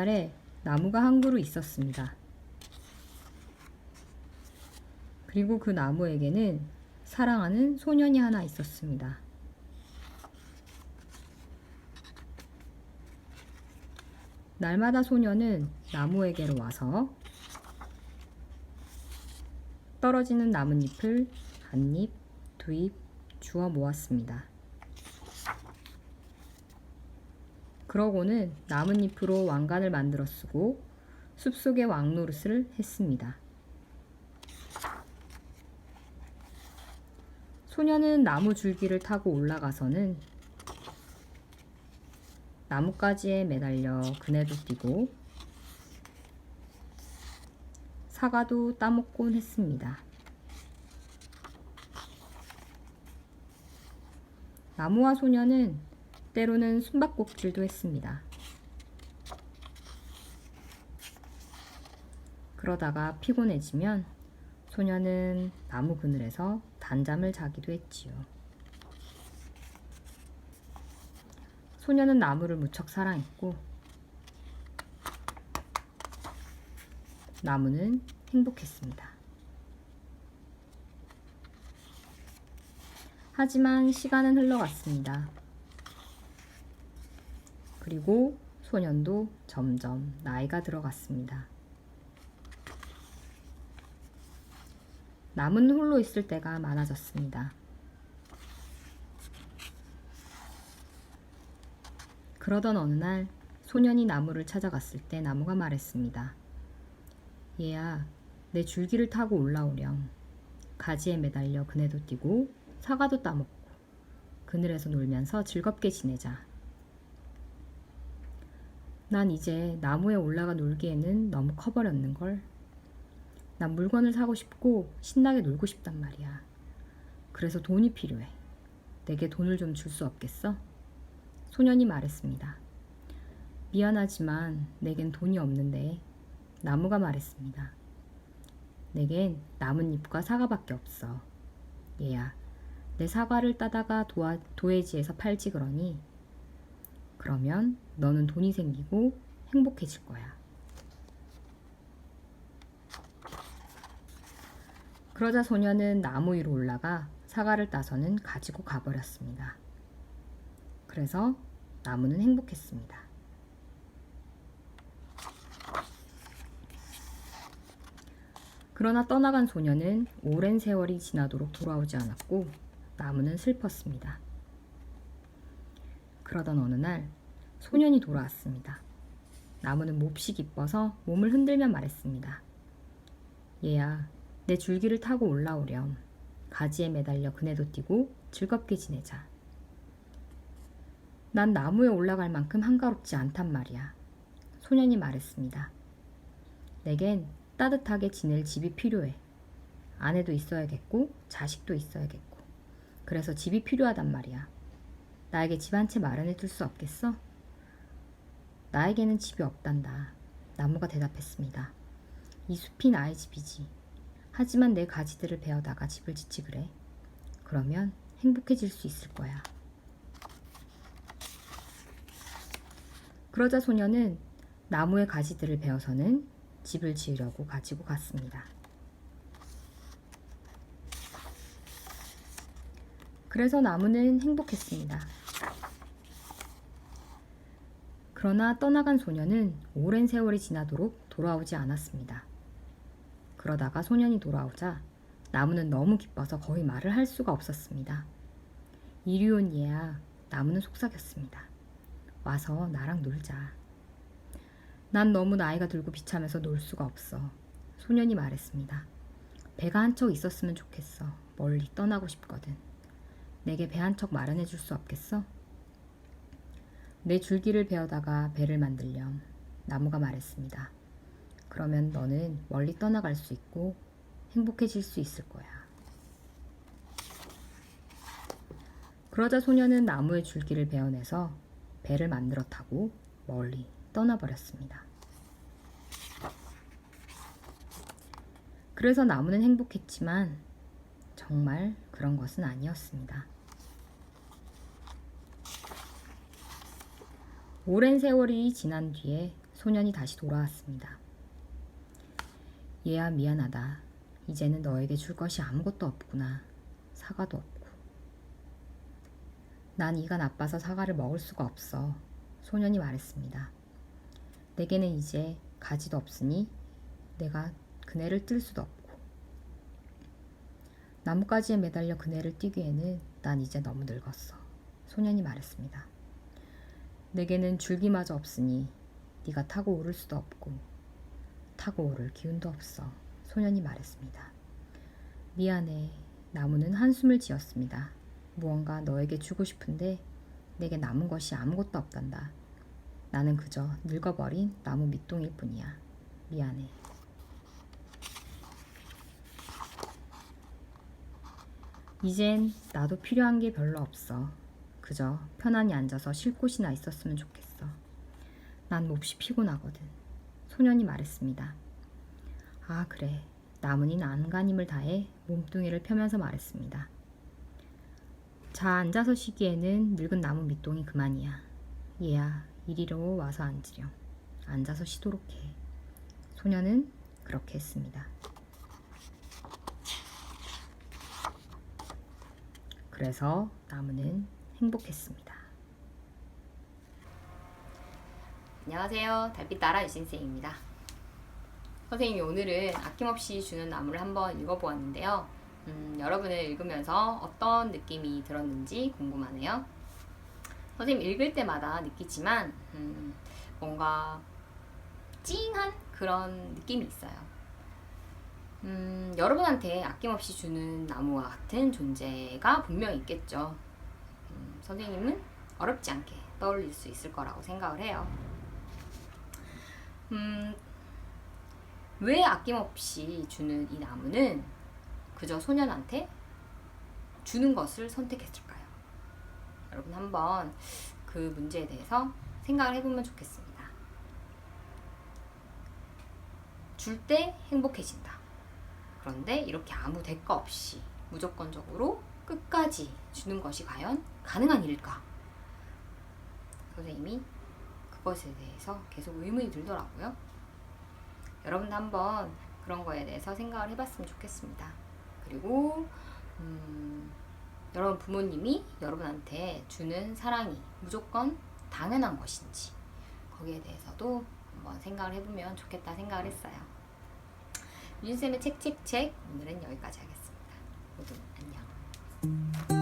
옛날에 나무가 한 그루 있었습니다. 그리고 그 나무에게는 사랑하는 소년이 하나 있었습니다. 날마다 소년은 나무에게로 와서 떨어지는 나뭇잎을 한 잎, 두 잎 주워 모았습니다. 그러고는 나뭇잎으로 왕관을 만들어 쓰고 숲속의 왕노릇을 했습니다. 소년은 나무 줄기를 타고 올라가서는 나뭇가지에 매달려 그네도 뛰고 사과도 따먹곤 했습니다. 나무와 소년은 때로는 숨바꼭질도 했습니다. 그러다가 피곤해지면 소년은 나무 그늘에서 단잠을 자기도 했지요. 소년은 나무를 무척 사랑했고 나무는 행복했습니다. 하지만 시간은 흘러갔습니다. 그리고 소년도 점점 나이가 들어갔습니다. 남은 홀로 있을 때가 많아졌습니다. 그러던 어느 날 소년이 나무를 찾아갔을 때 나무가 말했습니다. 얘야, 내 줄기를 타고 올라오렴. 가지에 매달려 그네도 뛰고 사과도 따먹고 그늘에서 놀면서 즐겁게 지내자. 난 이제 나무에 올라가 놀기에는 너무 커버렸는걸. 난 물건을 사고 싶고 신나게 놀고 싶단 말이야. 그래서 돈이 필요해. 내게 돈을 좀 줄 수 없겠어? 소년이 말했습니다. 미안하지만 내겐 돈이 없는데. 나무가 말했습니다. 내겐 나뭇잎과 사과밖에 없어. 얘야, 내 사과를 따다가 도해지에서 팔지 그러니? 그러면 너는 돈이 생기고 행복해질 거야. 그러자 소년은 나무 위로 올라가 사과를 따서는 가지고 가버렸습니다. 그래서 나무는 행복했습니다. 그러나 떠나간 소년은 오랜 세월이 지나도록 돌아오지 않았고 나무는 슬펐습니다. 그러던 어느 날 소년이 돌아왔습니다. 나무는 몹시 기뻐서 몸을 흔들며 말했습니다. 얘야, 내 줄기를 타고 올라오렴. 가지에 매달려 그네도 뛰고 즐겁게 지내자. 난 나무에 올라갈 만큼 한가롭지 않단 말이야. 소년이 말했습니다. 내겐 따뜻하게 지낼 집이 필요해. 아내도 있어야겠고 자식도 있어야겠고. 그래서 집이 필요하단 말이야. 나에게 집 한 채 마련해 줄 수 없겠어? 나에게는 집이 없단다. 나무가 대답했습니다. 이 숲이 나의 집이지. 하지만 내 가지들을 베어다가 집을 짓지 그래. 그러면 행복해질 수 있을 거야. 그러자 소년은 나무의 가지들을 베어서는 집을 지으려고 가지고 갔습니다. 그래서 나무는 행복했습니다. 그러나 떠나간 소년은 오랜 세월이 지나도록 돌아오지 않았습니다. 그러다가 소년이 돌아오자 나무는 너무 기뻐서 거의 말을 할 수가 없었습니다. 이리 온 얘야, 나무는 속삭였습니다. 와서 나랑 놀자. 난 너무 나이가 들고 비참해서 놀 수가 없어. 소년이 말했습니다. 배가 한 척 있었으면 좋겠어. 멀리 떠나고 싶거든. 내게 배 한 척 마련해 줄 수 없겠어? 내 줄기를 베어다가 배를 만들렴. 나무가 말했습니다. 그러면 너는 멀리 떠나갈 수 있고 행복해질 수 있을 거야. 그러자 소년은 나무의 줄기를 베어내서 배를 만들어 타고 멀리 떠나버렸습니다. 그래서 나무는 행복했지만 정말 그런 것은 아니었습니다. 오랜 세월이 지난 뒤에 소년이 다시 돌아왔습니다. 얘야 미안하다. 이제는 너에게 줄 것이 아무것도 없구나. 사과도 없고. 난 이가 나빠서 사과를 먹을 수가 없어. 소년이 말했습니다. 내게는 이제 가지도 없으니 내가 그네를 뜰 수도 없고. 나뭇가지에 매달려 그네를 띄기에는 난 이제 너무 늙었어. 소년이 말했습니다. 내게는 줄기마저 없으니 네가 타고 오를 수도 없고 타고 오를 기운도 없어. 소년이 말했습니다. 미안해. 나무는 한숨을 지었습니다. 무언가 너에게 주고 싶은데 내게 남은 것이 아무것도 없단다. 나는 그저 늙어버린 나무 밑동일 뿐이야. 미안해. 이젠 나도 필요한 게 별로 없어. 그저 편안히 앉아서 쉴 곳이나 있었으면 좋겠어. 난 몹시 피곤하거든. 소년이 말했습니다. 아 그래. 나무는 안간힘을 다해 몸뚱이를 펴면서 말했습니다. 자 앉아서 쉬기에는 늙은 나무 밑동이 그만이야. 얘야 이리로 와서 앉으렴. 앉아서 쉬도록 해. 소년은 그렇게 했습니다. 그래서 나무는 행복했습니다. 안녕하세요. 달빛 나라 유신쌤입니다. 선생님이 오늘은 아낌없이 주는 나무를 한번 읽어보았는데요. 여러분을 읽으면서 어떤 느낌이 들었는지 궁금하네요. 선생님 읽을 때마다 느끼지만 뭔가 찡한 그런 느낌이 있어요. 여러분한테 아낌없이 주는 나무와 같은 존재가 분명히 있겠죠. 선생님은 어렵지 않게 떠올릴 수 있을 거라고 생각을 해요. 왜 아낌없이 주는 이 나무는 그저 소년한테 주는 것을 선택했을까요? 여러분 한번 그 문제에 대해서 생각을 해보면 좋겠습니다. 줄 때 행복해진다. 그런데 이렇게 아무 대가 없이 무조건적으로 끝까지 주는 것이 과연 가능한 일일까? 선생님이 그것에 대해서 계속 의문이 들더라고요. 여러분도 한번 그런 거에 대해서 생각을 해봤으면 좋겠습니다. 그리고 여러분 부모님이 여러분한테 주는 사랑이 무조건 당연한 것인지 거기에 대해서도 한번 생각을 해보면 좋겠다 생각을 했어요. 유진쌤의 책책책 오늘은 여기까지 하겠습니다. 모두 안녕.